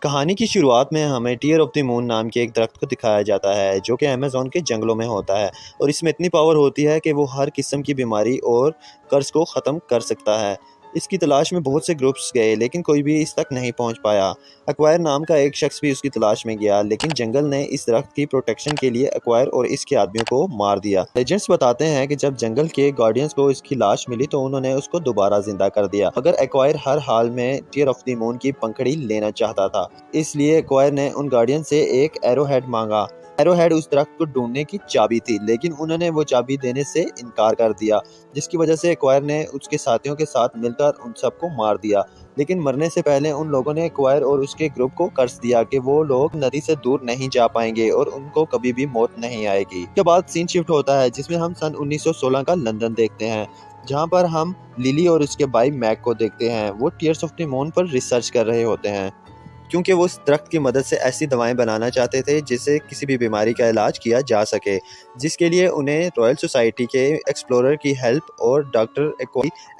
कहानी की शुरुआत में हमें टीयर ऑफ द मून नाम के एक दरख्त को दिखाया जाता है जो कि अमेज़न के जंगलों में होता है और इसमें इतनी पावर होती है कि वो हर किस्म की बीमारी और कर्ज को ख़त्म कर सकता है। इसकी तलाश में बहुत से ग्रुप्स गए लेकिन कोई भी इस तक नहीं पहुंच पाया। एक्वायर नाम का एक शख्स भी उसकी तलाश में गया लेकिन जंगल ने इस दरख्त की प्रोटेक्शन के लिए एक्वायर और इसके आदमियों को मार दिया। लेजेंड्स बताते हैं कि जब जंगल के गार्डियंस को इसकी लाश मिली तो उन्होंने उसको दोबारा जिंदा कर दिया मगर एक्वायर हर हाल में टीयर ऑफ द मून की पंखड़ी लेना चाहता था। इसलिए एक्वायर ने उन गार्डियन से एक एरोहेड मांगा। एरोहेड उस दरख्त को ढूंढने की चाबी थी लेकिन उन्होंने वो चाबी देने से इनकार कर दिया जिसकी वजह से एक्वायर ने उसके साथियों के साथ मिलकर उन सबको मार दिया। लेकिन मरने से पहले उन लोगों ने एक्वायर और उसके ग्रुप को कर्ज दिया कि वो लोग नदी से दूर नहीं जा पाएंगे और उनको कभी भी मौत नहीं आएगी। इसके बाद सीन शिफ्ट होता है जिसमें हम सन 1916 का लंदन देखते हैं जहाँ पर हम लिली और उसके भाई मैक को देखते हैं। वो टीयर्स ऑफ द मून पर रिसर्च कर रहे होते हैं क्योंकि वो उस दरख्त की मदद से ऐसी दवाएं बनाना चाहते थे जिससे किसी भी बीमारी का इलाज किया जा सके, जिसके लिए उन्हें रॉयल सोसाइटी के एक्सप्लोरर की हेल्प और डॉक्टर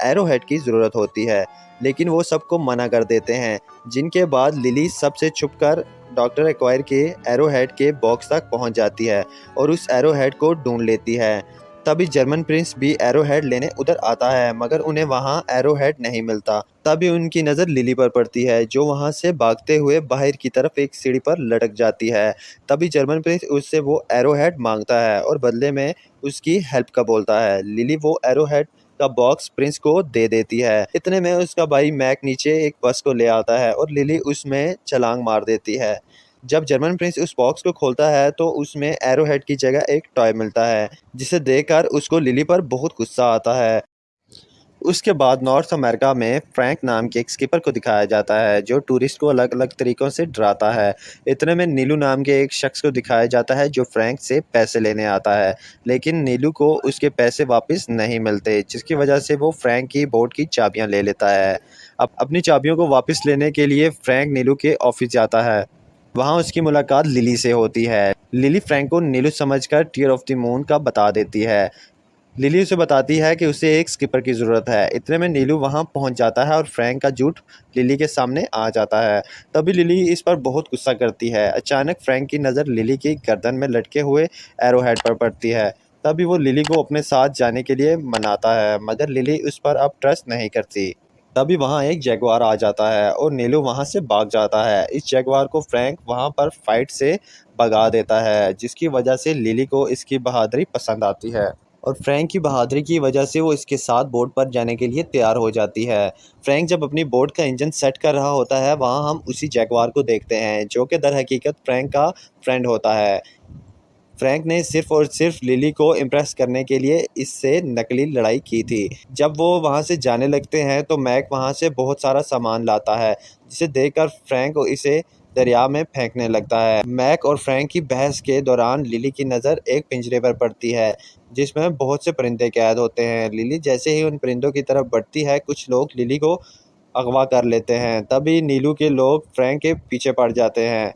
एरोहेड की ज़रूरत होती है। लेकिन वो सबको मना कर देते हैं जिनके बाद लिली सबसे छुपकर डॉक्टर एक्वायर के एरोहेड के बॉक्स तक पहुंच जाती है और उस एरोहेड को ढूंढ लेती है। तभी जर्मन प्रिंस भी एरोहेड लेने उधर आता है मगर उन्हें वहां एरोहेड नहीं मिलता। तभी उनकी नज़र लिली पर पड़ती है जो वहां से भागते हुए बाहर की तरफ एक सीढ़ी पर लटक जाती है। तभी जर्मन प्रिंस उससे वो एरोहेड मांगता है और बदले में उसकी हेल्प का बोलता है। लिली वो एरोहेड का बॉक्स प्रिंस को दे देती है। इतने में उसका भाई मैक नीचे एक बस को ले आता है और लिली उसमें छलांग मार देती है। जब जर्मन प्रिंस उस बॉक्स को खोलता है तो उसमें एरोहेड की जगह एक टॉय मिलता है जिसे देखकर उसको लिली पर बहुत गुस्सा आता है। उसके बाद नॉर्थ अमेरिका में फ्रैंक नाम के एक स्किपर को दिखाया जाता है जो टूरिस्ट को अलग अलग तरीक़ों से डराता है। इतने में नीलू नाम के एक शख्स को दिखाया जाता है जो फ्रैंक से पैसे लेने आता है लेकिन नीलू को उसके पैसे वापस नहीं मिलते जिसकी वजह से वो फ्रैंक की बोट की चाबियां ले लेता है। अब अपनी चाबियों को वापस लेने के लिए फ्रैंक नीलू के ऑफिस जाता है। वहाँ उसकी मुलाकात लिली से होती है। लिली फ्रैंक को नीलू समझकर टीयर ऑफ द मून का बता देती है। लिली उसे बताती है कि उसे एक स्किपर की ज़रूरत है। इतने में नीलू वहां पहुंच जाता है और फ्रैंक का झूठ लिली के सामने आ जाता है। तभी लिली इस पर बहुत गुस्सा करती है। अचानक फ्रैंक की नज़र लिली की गर्दन में लटके हुए एरोहेड पर पड़ती है। तभी वो लिली को अपने साथ जाने के लिए मनाता है मगर लिली उस पर अब ट्रस्ट नहीं करती। तभी वहाँ एक जैगुआर आ जाता है और नीलू वहाँ से भाग जाता है। इस जैगुआर को फ्रैंक वहाँ पर फाइट से भगा देता है जिसकी वजह से लिली को इसकी बहादुरी पसंद आती है और फ्रैंक की बहादुरी की वजह से वो इसके साथ बोट पर जाने के लिए तैयार हो जाती है। फ्रैंक जब अपनी बोट का इंजन सेट कर रहा होता है वहाँ हम उसी जैगुआर को देखते हैं जो कि दर हकीकत फ्रैंक का फ्रेंड होता है। फ्रैंक ने सिर्फ और सिर्फ लिली को इम्प्रेस करने के लिए इससे नकली लड़ाई की थी। जब वो वहाँ से जाने लगते हैं तो मैक वहाँ से बहुत सारा सामान लाता है जिसे देखकर फ्रैंक इसे दरिया में फेंकने लगता है। मैक और फ्रैंक की बहस के दौरान लिली की नज़र एक पिंजरे पर पड़ती है जिसमें बहुत से परिंदे कैद होते हैं। लिली जैसे ही उन परिंदों की तरफ बढ़ती है कुछ लोग लिली को अगवा कर लेते हैं। तभी नीलू के लोग फ्रैंक के पीछे पड़ जाते हैं।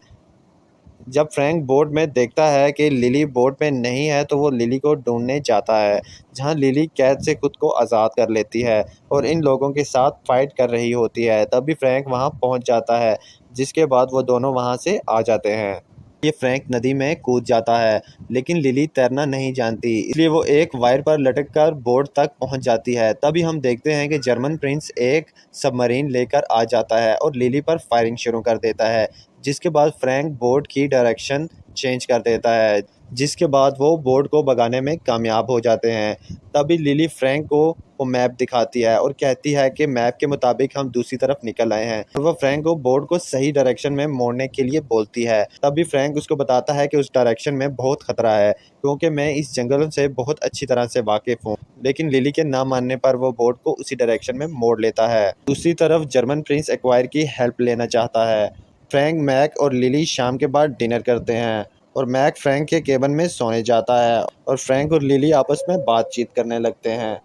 जब फ्रैंक बोट में देखता है कि लिली बोट में नहीं है तो वो लिली को ढूंढने जाता है जहां लिली कैद से खुद को आज़ाद कर लेती है और इन लोगों के साथ फाइट कर रही होती है। तभी फ्रैंक वहां पहुंच जाता है जिसके बाद वो दोनों वहां से आ जाते हैं। ये फ्रैंक नदी में कूद जाता है लेकिन लिली तैरना नहीं जानती इसलिए वो एक वायर पर लटक कर बोट तक पहुंच जाती है। तभी हम देखते हैं कि जर्मन प्रिंस एक सबमरीन लेकर आ जाता है और लिली पर फायरिंग शुरू कर देता है जिसके बाद फ्रैंक बोट की डायरेक्शन चेंज कर देता है जिसके बाद वो बोट को भगाने में कामयाब हो जाते हैं। तभी लिली फ्रैंक को वो मैप दिखाती है और कहती है कि मैप के मुताबिक हम दूसरी तरफ निकल आए हैं और वह फ्रैंक को बोट को सही डायरेक्शन में मोड़ने के लिए बोलती है। तभी फ्रैंक उसको बताता है कि उस डायरेक्शन में बहुत खतरा है क्योंकि मैं इस जंगल से बहुत अच्छी तरह से वाकिफ हूँ। लेकिन लिली के ना मानने पर वो बोट को उसी डायरेक्शन में मोड़ लेता है। दूसरी तरफ जर्मन प्रिंस एक्वायर की हेल्प लेना चाहता है। फ्रैंक, मैक और लिली शाम के बाद डिनर करते हैं और मैक फ्रैंक के केबिन में सोने जाता है और फ्रैंक और लिली आपस में बातचीत करने लगते हैं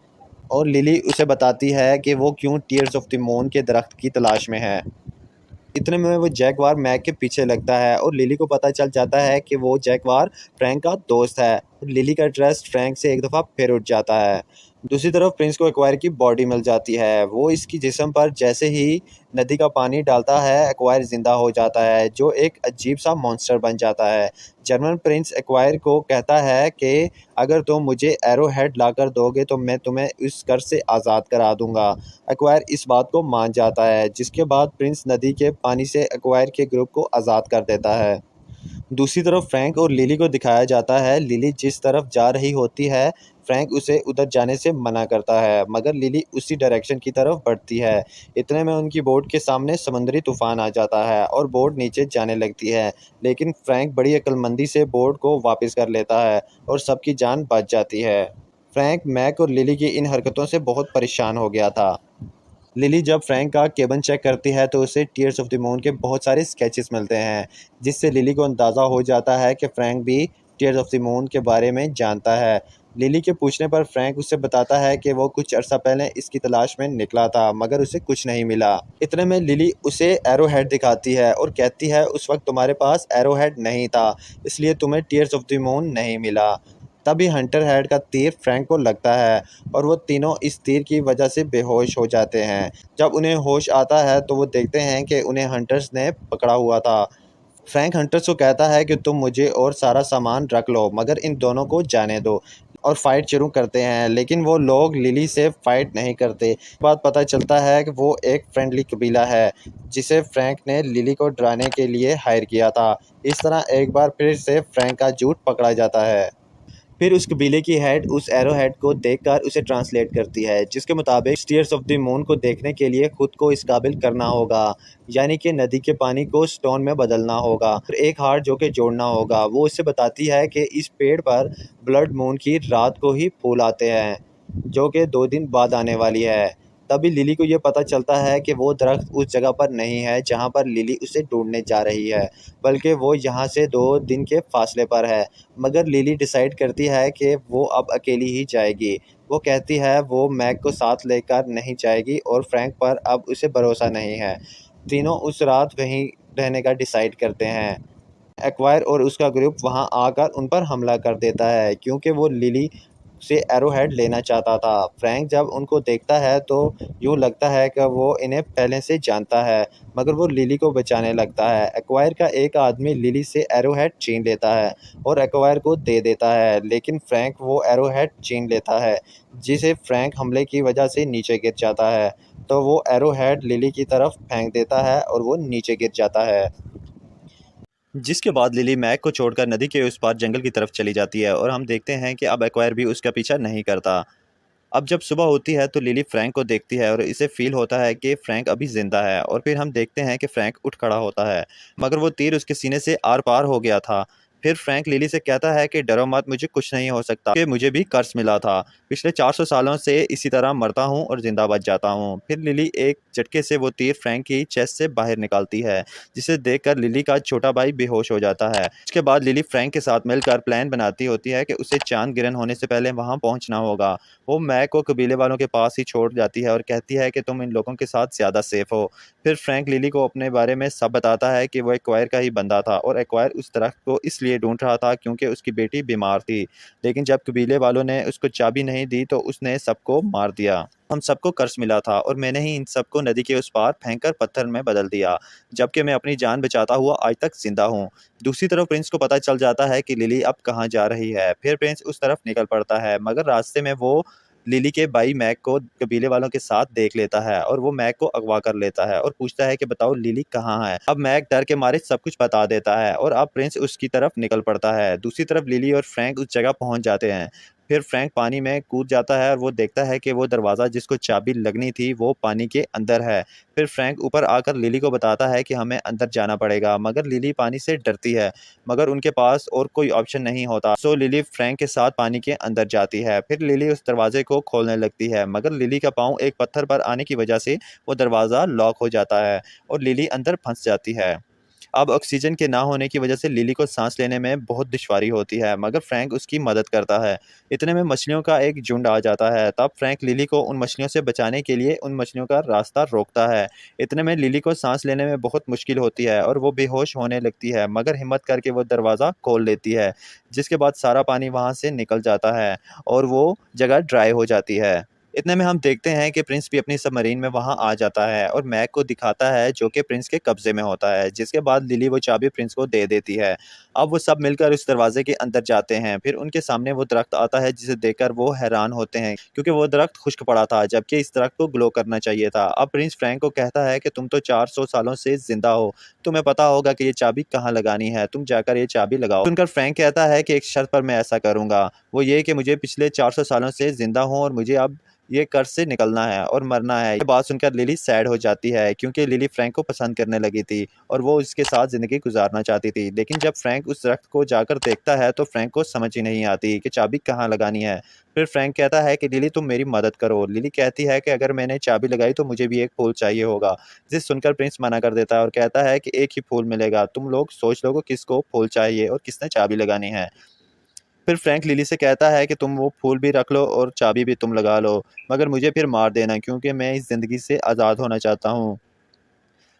और लिली उसे बताती है कि वो क्यों टीयर्स ऑफ द मून के दरख्त की तलाश में है। इतने में वो जैगवार मैक के पीछे लगता है और लिली को पता चल जाता है कि वो जैगवार फ्रैंक का दोस्त है। लिली का ट्रस्ट फ्रैंक से एक दफ़ा फिर उठ जाता है। दूसरी तरफ प्रिंस को एक्वायर की बॉडी मिल जाती है। वो इसकी जिस्म पर जैसे ही नदी का पानी डालता है, एक्वायर ज़िंदा हो जाता है, जो एक अजीब सा मॉन्स्टर बन जाता है। जर्मन प्रिंस एक्वायर को कहता है कि अगर तुम मुझे एरो हेड लाकर दोगे तो मैं तुम्हें इस कर्ज से आज़ाद करा दूंगा। एक्वायर इस बात को मान जाता है, जिसके बाद प्रिंस नदी के पानी से एक्वायर के ग्रुप को आज़ाद कर देता है। दूसरी तरफ फ्रैंक और लिली को दिखाया जाता है। लिली जिस तरफ जा रही होती है, फ्रैंक उसे उधर जाने से मना करता है, मगर लिली उसी डायरेक्शन की तरफ बढ़ती है। इतने में उनकी बोट के सामने समुद्री तूफान आ जाता है और बोट नीचे जाने लगती है, लेकिन फ्रैंक बड़ी अक्लमंदी से बोट को वापस कर लेता है और सबकी जान बच जाती है। फ्रैंक, मैक और लिली की इन हरकतों से बहुत परेशान हो गया था। लिली जब फ्रैंक का केबिन चेक करती है तो उसे टीयर्स ऑफ द मून के बहुत सारे स्केचेस मिलते हैं, जिससे लिली को अंदाज़ा हो जाता है कि फ्रैंक भी टीयर्स ऑफ द मून के बारे में जानता है। लिली के पूछने पर फ्रैंक उसे बताता है कि वो कुछ अर्सा पहले इसकी तलाश में निकला था, मगर उसे कुछ नहीं मिला। इतने में लिली उसे एरो हेड दिखाती है और कहती है उस वक्त तुम्हारे पास एरो हेड नहीं था, इसलिए तुम्हें टीयर्स ऑफ द मून नहीं मिला। तभी हंटर हेड का तीर फ्रैंक को लगता है और वो तीनों इस तीर की वजह से बेहोश हो जाते हैं। जब उन्हें होश आता है तो वो देखते हैं कि उन्हें हंटर्स ने पकड़ा हुआ था। फ्रैंक हंटर्स को कहता है कि तुम मुझे और सारा सामान रख लो, मगर इन दोनों को जाने दो, और फाइट शुरू करते हैं। लेकिन वो लोग लिली से फाइट नहीं करते। बात पता चलता है कि वो एक फ्रेंडली कबीला है, जिसे फ्रैंक ने लिली को डराने के लिए हायर किया था। इस तरह एक बार फिर से फ्रैंक का झूठ पकड़ा जाता है। फिर उस कबीले की हेड उस एरो हेड को देखकर उसे ट्रांसलेट करती है, जिसके मुताबिक स्टीयर्स ऑफ द मून को देखने के लिए खुद को इस काबिल करना होगा, यानी कि नदी के पानी को स्टोन में बदलना होगा और एक हार्ट जो कि जोड़ना होगा। वो उसे बताती है कि इस पेड़ पर ब्लड मून की रात को ही फूल आते हैं, जो कि 2 दिन बाद आने वाली है। तभी लिली को ये पता चलता है कि वो दरख्त उस जगह पर नहीं है जहाँ पर लिली उसे ढूंढने जा रही है, बल्कि वो यहाँ से 2 दिन के फासले पर है। मगर लिली डिसाइड करती है कि वो अब अकेली ही जाएगी। वो कहती है वो मैग को साथ लेकर नहीं जाएगी और फ्रैंक पर अब उसे भरोसा नहीं है। तीनों उस रात वहीं रहने का डिसाइड करते हैं। एक्वायर और उसका ग्रुप वहां आकर उन पर हमला कर देता है, क्योंकि वो लिली से एरोहेड लेना चाहता था। फ्रैंक जब उनको देखता है तो यूँ लगता है कि वो इन्हें पहले से जानता है, मगर वो लिली को बचाने लगता है। एक्वायर का एक आदमी लिली से एरोहेड छीन लेता है और एक्वायर को दे देता है, लेकिन फ्रैंक वो एरोहेड छीन लेता है, जिसे फ्रैंक हमले की वजह से नीचे गिर जाता है। तो वो एरोहेड लिली की तरफ फेंक देता है और वो नीचे गिर जाता है। जिसके बाद लिली मैग को छोड़कर नदी के उस पार जंगल की तरफ चली जाती है और हम देखते हैं कि अब एक्वायर भी उसका पीछा नहीं करता। अब जब सुबह होती है तो लिली फ्रैंक को देखती है और इसे फील होता है कि फ्रैंक अभी जिंदा है, और फिर हम देखते हैं कि फ्रैंक उठ खड़ा होता है, मगर वो तीर उसके सीने से आर पार हो गया था। फिर फ्रैंक लिली से कहता है कि डरो मत, मुझे कुछ नहीं हो सकता, कि मुझे भी कर्ज मिला था। पिछले 400 सालों से इसी तरह मरता हूँ और जिंदा बच जाता हूँ। फिर लिली एक झटके से वो तीर फ्रैंक की चेस्ट से बाहर निकालती है, जिसे देखकर लिली का छोटा भाई बेहोश हो जाता है। इसके बाद लिली फ्रैंक के साथ मिलकर प्लान बनाती होती है कि उसे चांद गिरन होने से पहले वहां पहुंचना होगा। वो मैक को कबीले वालों के पास ही छोड़ जाती है और कहती है कि तुम इन लोगों के साथ ज़्यादा सेफ हो। फिर फ्रैंक लिली को अपने बारे में सब बताता है कि वो एक्वायर का ही बंदा था और एक्वायर उस दरख्त को इसलिए ढूंढ रहा था क्योंकि उसकी बेटी बीमार थी, लेकिन जब कबीले वालों ने उसको चाबी नहीं दी तो उसने सबको मार दिया। हम सबको कर्ज मिला था और मैंने ही इन सबको नदी के उस पार फेंककर पत्थर में बदल दिया, जबकि मैं अपनी जान बचाता हुआ आज तक जिंदा हूँ। दूसरी तरफ प्रिंस को पता चल जाता है कि लिली अब कहाँ जा रही है। फिर प्रिंस उस तरफ निकल पड़ता है, मगर रास्ते में वो लिली के भाई मैक को कबीले वालों के साथ देख लेता है और वो मैक को अगवा कर लेता है और पूछता है कि बताओ लिली कहाँ है। अब मैक डर के मारे सब कुछ बता देता है और अब प्रिंस उसकी तरफ निकल पड़ता है। दूसरी तरफ लिली और फ्रैंक उस जगह पहुंच जाते हैं। फिर फ्रैंक पानी में कूद जाता है और वो देखता है कि वो दरवाज़ा जिसको चाबी लगनी थी वो पानी के अंदर है। फिर फ्रैंक ऊपर आकर लिली को बताता है कि हमें अंदर जाना पड़ेगा, मगर लिली पानी से डरती है, मगर उनके पास और कोई ऑप्शन नहीं होता। सो लिली फ्रैंक के साथ पानी के अंदर जाती है। फिर लिली उस दरवाजे को खोलने लगती है, मगर लिली का पाँव एक पत्थर पर आने की वजह से वो दरवाज़ा लॉक हो जाता है और लिली अंदर फंस जाती है। अब ऑक्सीजन के ना होने की वजह से लिली को सांस लेने में बहुत दुश्वारी होती है, मगर फ्रैंक उसकी मदद करता है। इतने में मछलियों का एक झुंड आ जाता है। तब फ्रैंक लिली को उन मछलियों से बचाने के लिए उन मछलियों का रास्ता रोकता है। इतने में लिली को सांस लेने में बहुत मुश्किल होती है और वो बेहोश होने लगती है, मगर हिम्मत करके वो दरवाज़ा खोल लेती है, जिसके बाद सारा पानी वहाँ से निकल जाता है और वो जगह ड्राई हो जाती है। इतने में हम देखते हैं कि प्रिंस भी अपनी सबमरीन में वहाँ आ जाता है और मैग को दिखाता है, जो कि प्रिंस के कब्जे में होता है, जिसके बाद लिली वो चाबी प्रिंस को दे देती है। अब वो सब मिलकर उस दरवाजे के अंदर जाते हैं। फिर उनके सामने वो दरख्त आता है, जिसे देखकर वो हैरान होते हैं, क्योंकि वो दरख्त खुश्क पड़ा था, जबकि इस दरख्त को ग्लो करना चाहिए था। अब प्रिंस फ्रैंक को कहता है कि तुम तो 400 सालों से जिंदा हो, तुम्हें पता होगा कि ये चाबी कहाँ लगानी है, तुम जाकर ये चाबी लगाओ। सुनकर फ्रैंक कहता है कि एक शर्त पर मैं ऐसा करूंगा, वो ये कि मुझे पिछले 400 सालों से जिंदा हूँ और मुझे अब ये कर्ज से निकलना है और मरना है। ये बात सुनकर लिली सैड हो जाती है, क्योंकि लिली फ्रैंक को पसंद करने लगी थी और वो उसके साथ ज़िंदगी गुजारना चाहती थी। लेकिन जब फ्रैंक उस दरख्त को जाकर देखता है तो फ्रैंक को समझ ही नहीं आती कि चाबी कहाँ लगानी है। फिर फ्रैंक कहता है कि लिली तुम मेरी मदद करो। लिली कहती है कि अगर मैंने चाबी लगाई तो मुझे भी एक फूल चाहिए होगा। जिसे सुनकर प्रिंस मना कर देता है और कहता है कि एक ही फूल मिलेगा, तुम लोग सोच लो कि किसको फूल चाहिए और किसने चाबी लगानी है। फिर फ्रैंक लिली से कहता है कि तुम वो फूल भी रख लो और चाबी भी तुम लगा लो, मगर मुझे फिर मार देना, क्योंकि मैं इस ज़िंदगी से आज़ाद होना चाहता हूँ।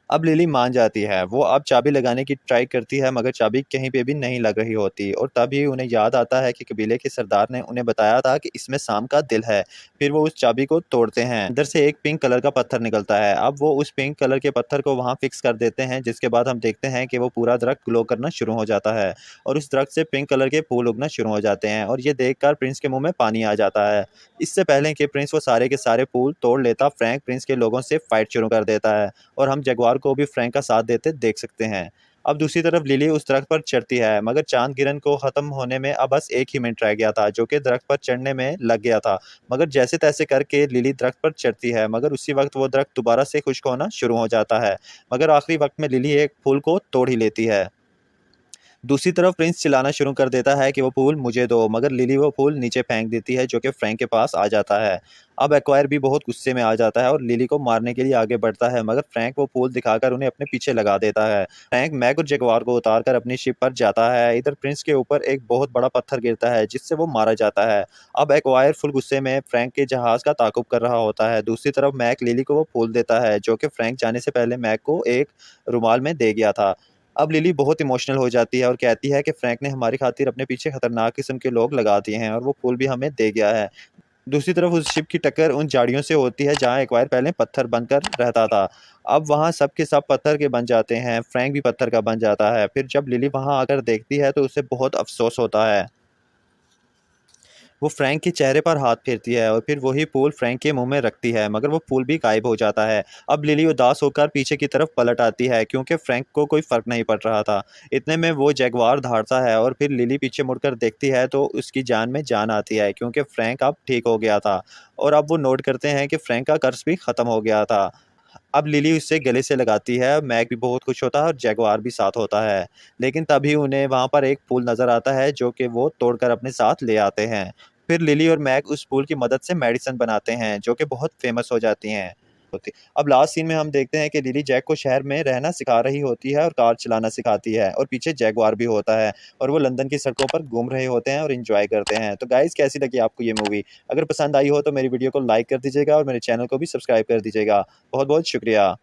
अब लिली मान जाती है। वो अब चाबी लगाने की ट्राई करती है, मगर चाबी कहीं पे भी नहीं लग रही होती और तभी उन्हें याद आता है कि कबीले के सरदार ने उन्हें बताया था कि इसमें सांप का दिल है। फिर वो उस चाबी को तोड़ते हैं। अंदर से एक पिंक कलर का पत्थर निकलता है। अब वो उस पिंक कलर के पत्थर को वहाँ फिक्स कर देते हैं, जिसके बाद हम देखते हैं कि वो पूरा दरख्त ग्लो करना शुरू हो जाता है और उस दरख्त से पिंक कलर के फूल उगना शुरू हो जाते हैं और ये देखकर प्रिंस के मुँह में पानी आ जाता है। इससे पहले कि प्रिंस वो सारे के सारे फूल तोड़ लेता, फ्रैंक प्रिंस के लोगों से फाइट शुरू कर देता है और हम जगुआर को भी फ्रैंक का साथ देते देख सकते हैं। अब दूसरी तरफ लिली उस दरख्त पर चढ़ती है, मगर चांद गिरन को खत्म होने में अब बस 1 ही मिनट रह गया था, जो कि दरख्त पर चढ़ने में लग गया था। मगर जैसे-तैसे करके लिली दरख्त पर चढ़ती है, मगर उसी वक़्त वो दरख्त दोबारा से खुश्क होना शुरू हो जाता है। मगर आखिरी वक़्त में लिली एक फूल को तोड़ ही लेती है। दूसरी तरफ प्रिंस चिल्लाना शुरू कर देता है कि वो फूल मुझे दो, मगर लिली वो फूल नीचे फेंक देती है, जो कि फ्रैंक के पास आ जाता है। अब एक्वायर भी बहुत गुस्से में आ जाता है और लिली को मारने के लिए आगे बढ़ता है, मगर फ्रैंक वो फूल दिखाकर उन्हें अपने पीछे लगा देता है। फ्रैंक मैग और जगुआर को उतारकर अपनी शिप पर जाता है। इधर प्रिंस के ऊपर एक बहुत बड़ा पत्थर गिरता है, जिससे वो मारा जाता है। अब एक्वायर फुल गुस्से में फ्रैंक के जहाज का ताक़ुब कर रहा होता है। दूसरी तरफ मैग लिली को वो फूल देता है, जो कि फ्रैंक जाने से पहले मैग को एक रुमाल में दे गया था। अब लिली बहुत इमोशनल हो जाती है और कहती है कि फ्रैंक ने हमारी खातिर अपने पीछे खतरनाक किस्म के लोग लगा दिए हैं और वो फूल भी हमें दे गया है। दूसरी तरफ उस शिप की टक्कर उन झाड़ियों से होती है, जहाँ एक्वायर पहले पत्थर बनकर रहता था। अब वहाँ सब के सब पत्थर के बन जाते हैं, फ्रैंक भी पत्थर का बन जाता है। फिर जब लिली वहाँ आकर देखती है तो उसे बहुत अफ़सोस होता है। वो फ्रैंक के चेहरे पर हाथ फेरती है और फिर वही फूल फ्रैंक के मुंह में रखती है, मगर वो फूल भी गायब हो जाता है। अब लिली उदास होकर पीछे की तरफ पलट आती है, क्योंकि फ्रैंक को कोई फ़र्क नहीं पड़ रहा था। इतने में वो जगुआर दहाड़ता है और फिर लिली पीछे मुड़कर देखती है तो उसकी जान में जान आती है, क्योंकि फ्रैंक अब ठीक हो गया था और अब वो नोट करते हैं कि फ्रैंक का कर्ज भी ख़त्म हो गया था। अब लिली उससे गले से लगाती है, मैग भी बहुत खुश होता है और जगुआर भी साथ होता है। लेकिन तभी उन्हें वहाँ पर एक फूल नज़र आता है, जो कि वो तोड़कर अपने साथ ले आते हैं। फिर लिली और मैग उस फूल की मदद से मेडिसिन बनाते हैं, जो कि बहुत फ़ेमस हो जाती हैं। अब लास्ट सीन में हम देखते हैं कि लिली जैक को शहर में रहना सिखा रही होती है और कार चलाना सिखाती है और पीछे जगुआर भी होता है और वो लंदन की सड़कों पर घूम रहे होते हैं और एन्जॉय करते हैं। तो गाइज़, कैसी लगी आपको ये मूवी? अगर पसंद आई हो तो मेरी वीडियो को लाइक कर दीजिएगा और मेरे चैनल को भी सब्सक्राइब कर दीजिएगा। बहुत-बहुत शुक्रिया।